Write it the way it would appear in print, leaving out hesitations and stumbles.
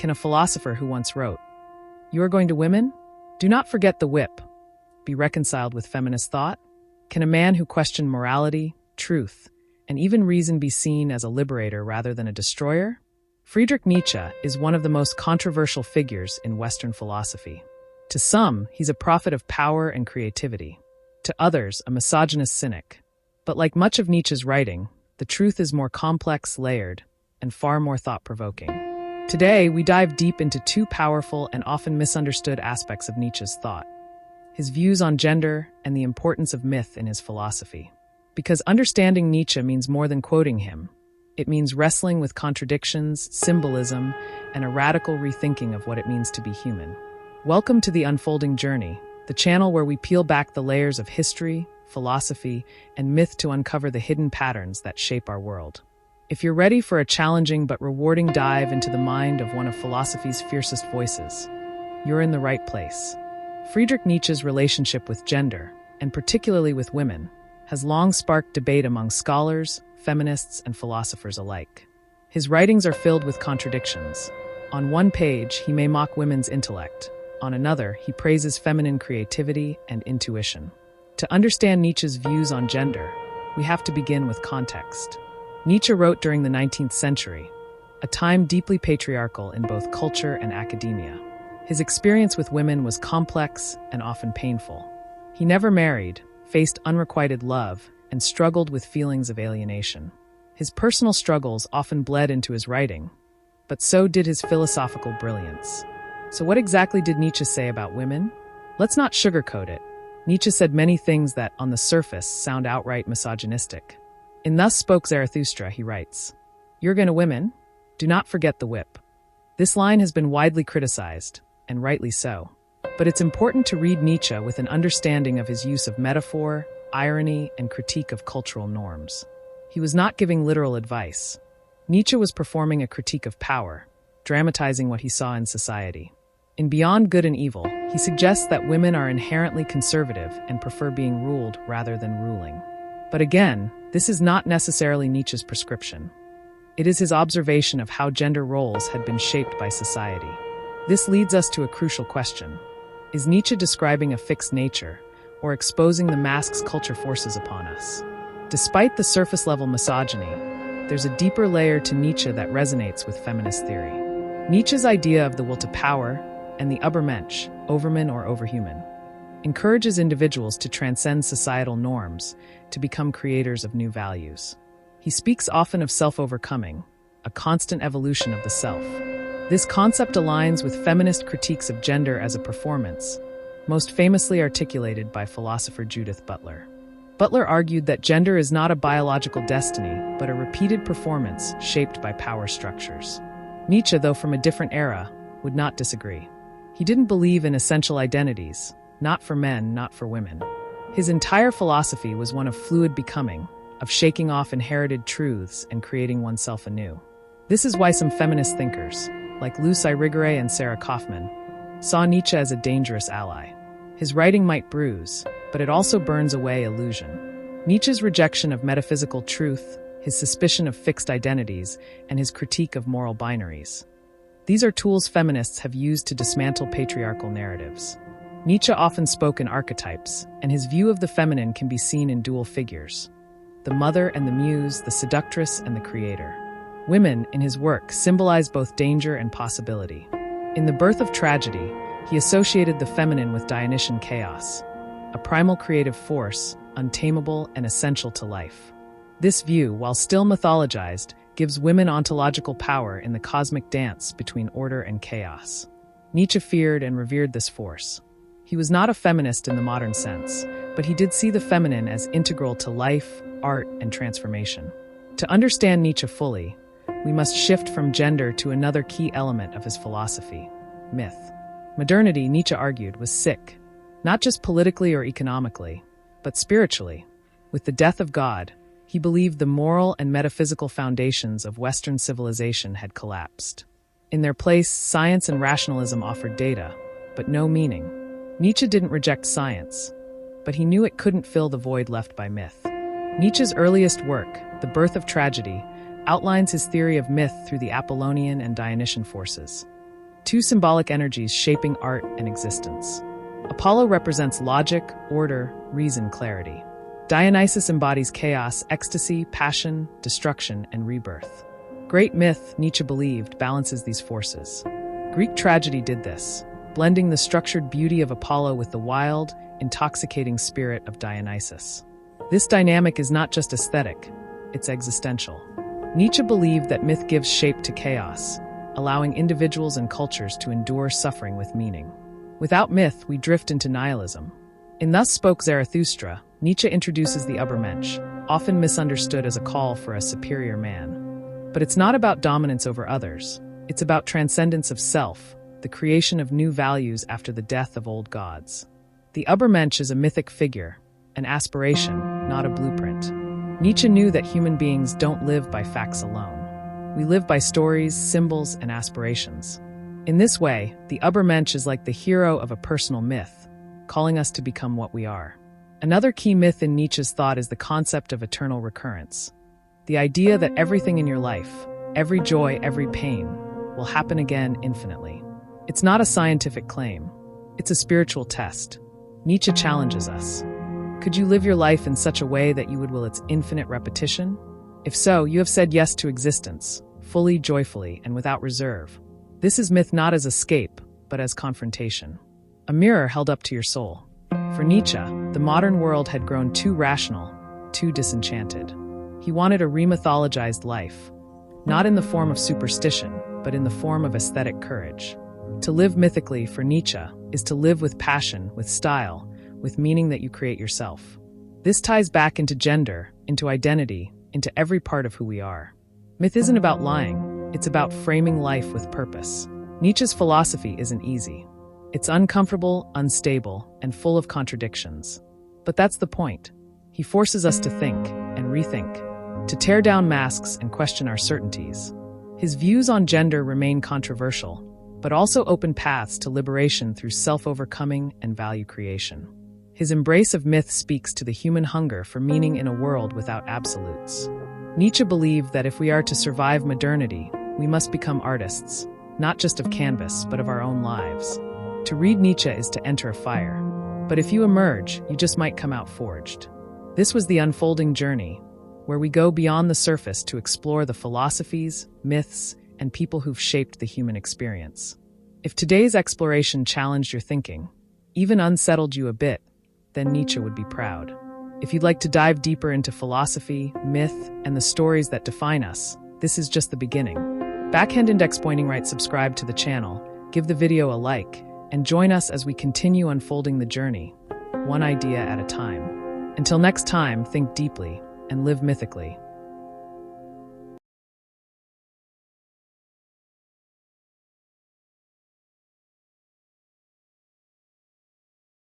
can a philosopher who once wrote, "You are going to women? Do not forget the whip," be reconciled with feminist thought? Can a man who questioned morality, truth, and even reason be seen as a liberator rather than a destroyer? Friedrich Nietzsche is one of the most controversial figures in Western philosophy. To some, he's a prophet of power and creativity. To others, a misogynist cynic. But like much of Nietzsche's writing, the truth is more complex, layered, and far more thought-provoking. Today, we dive deep into two powerful and often misunderstood aspects of Nietzsche's thought: his views on gender and the importance of myth in his philosophy. Because understanding Nietzsche means more than quoting him. It means wrestling with contradictions, symbolism, and a radical rethinking of what it means to be human. Welcome to The Unfolding Journey, the channel where we peel back the layers of history, philosophy, and myth to uncover the hidden patterns that shape our world. If you're ready for a challenging but rewarding dive into the mind of one of philosophy's fiercest voices, you're in the right place. Friedrich Nietzsche's relationship with gender, and particularly with women, has long sparked debate among scholars, feminists, and philosophers alike. His writings are filled with contradictions. On one page, he may mock women's intellect. On another, he praises feminine creativity and intuition. To understand Nietzsche's views on gender, we have to begin with context. Nietzsche wrote during the 19th century, a time deeply patriarchal in both culture and academia. His experience with women was complex and often painful. He never married, faced unrequited love, and struggled with feelings of alienation. His personal struggles often bled into his writing, but so did his philosophical brilliance. So what exactly did Nietzsche say about women? Let's not sugarcoat it. Nietzsche said many things that, on the surface, sound outright misogynistic. In Thus Spoke Zarathustra, he writes, "You're gonna women? Do not forget the whip." This line has been widely criticized, and rightly so. But it's important to read Nietzsche with an understanding of his use of metaphor, irony, and critique of cultural norms. He was not giving literal advice. Nietzsche was performing a critique of power, dramatizing what he saw in society. In Beyond Good and Evil, he suggests that women are inherently conservative and prefer being ruled rather than ruling. But again, this is not necessarily Nietzsche's prescription. It is his observation of how gender roles had been shaped by society. This leads us to a crucial question. Is Nietzsche describing a fixed nature, or exposing the masks culture forces upon us? Despite the surface-level misogyny, there's a deeper layer to Nietzsche that resonates with feminist theory. Nietzsche's idea of the will to power and the Übermensch, overman or overhuman, encourages individuals to transcend societal norms, to become creators of new values. He speaks often of self-overcoming, a constant evolution of the self. This concept aligns with feminist critiques of gender as a performance, most famously articulated by philosopher Judith Butler. Butler argued that gender is not a biological destiny, but a repeated performance shaped by power structures. Nietzsche, though from a different era, would not disagree. He didn't believe in essential identities, not for men, not for women. His entire philosophy was one of fluid becoming, of shaking off inherited truths and creating oneself anew. This is why some feminist thinkers, like Luce Irigaray and Sarah Kaufman, saw Nietzsche as a dangerous ally. His writing might bruise, but it also burns away illusion. Nietzsche's rejection of metaphysical truth, his suspicion of fixed identities, and his critique of moral binaries. These are tools feminists have used to dismantle patriarchal narratives. Nietzsche often spoke in archetypes, and his view of the feminine can be seen in dual figures: the mother and the muse, the seductress and the creator. Women, in his work, symbolize both danger and possibility. In The Birth of Tragedy, he associated the feminine with Dionysian chaos, a primal creative force, untamable and essential to life. This view, while still mythologized, gives women ontological power in the cosmic dance between order and chaos. Nietzsche feared and revered this force. He was not a feminist in the modern sense, but he did see the feminine as integral to life, art, and transformation. To understand Nietzsche fully, we must shift from gender to another key element of his philosophy: myth. Modernity, Nietzsche argued, was sick, not just politically or economically, but spiritually. With the death of God, he believed the moral and metaphysical foundations of Western civilization had collapsed. In their place, science and rationalism offered data, but no meaning. Nietzsche didn't reject science, but he knew it couldn't fill the void left by myth. Nietzsche's earliest work, The Birth of Tragedy, outlines his theory of myth through the Apollonian and Dionysian forces. two symbolic energies shaping art and existence. Apollo represents logic, order, reason, clarity. Dionysus embodies chaos, ecstasy, passion, destruction, and rebirth. Great myth, Nietzsche believed, balances these forces. Greek tragedy did this, blending the structured beauty of Apollo with the wild, intoxicating spirit of Dionysus. This dynamic is not just aesthetic, it's existential. Nietzsche believed that myth gives shape to chaos, allowing individuals and cultures to endure suffering with meaning. Without myth, we drift into nihilism. In Thus Spoke Zarathustra, Nietzsche introduces the Übermensch, often misunderstood as a call for a superior man. But it's not about dominance over others. It's about transcendence of self, the creation of new values after the death of old gods. The Übermensch is a mythic figure, an aspiration, not a blueprint. Nietzsche knew that human beings don't live by facts alone. We live by stories, symbols, and aspirations. In this way, the Übermensch is like the hero of a personal myth, calling us to become what we are. Another key myth in Nietzsche's thought is the concept of eternal recurrence. The idea that everything in your life, every joy, every pain, will happen again infinitely. It's not a scientific claim. It's a spiritual test. Nietzsche challenges us. Could you live your life in such a way that you would will its infinite repetition? If so, you have said yes to existence, fully, joyfully, and without reserve. This is myth not as escape, but as confrontation. A mirror held up to your soul. For Nietzsche, the modern world had grown too rational, too disenchanted. He wanted a remythologized life, not in the form of superstition, but in the form of aesthetic courage. To live mythically, for Nietzsche, is to live with passion, with style, with meaning that you create yourself. This ties back into gender, into identity, into every part of who we are. Myth isn't about lying, it's about framing life with purpose. Nietzsche's philosophy isn't easy. It's uncomfortable, unstable, and full of contradictions. But that's the point. He forces us to think and rethink, to tear down masks and question our certainties. His views on gender remain controversial, but also open paths to liberation through self-overcoming and value creation. His embrace of myth speaks to the human hunger for meaning in a world without absolutes. Nietzsche believed that if we are to survive modernity, we must become artists, not just of canvas, but of our own lives. To read Nietzsche is to enter a fire, but if you emerge, you just might come out forged. This was the unfolding journey, where we go beyond the surface to explore the philosophies, myths, and people who've shaped the human experience. If today's exploration challenged your thinking, even unsettled you a bit, then Nietzsche would be proud. If you'd like to dive deeper into philosophy, myth, and the stories that define us, this is just the beginning. Backhand Index Pointing Right, subscribe to the channel, give the video a like, and join us as we continue unfolding the journey, one idea at a time. Until next time, think deeply and live mythically.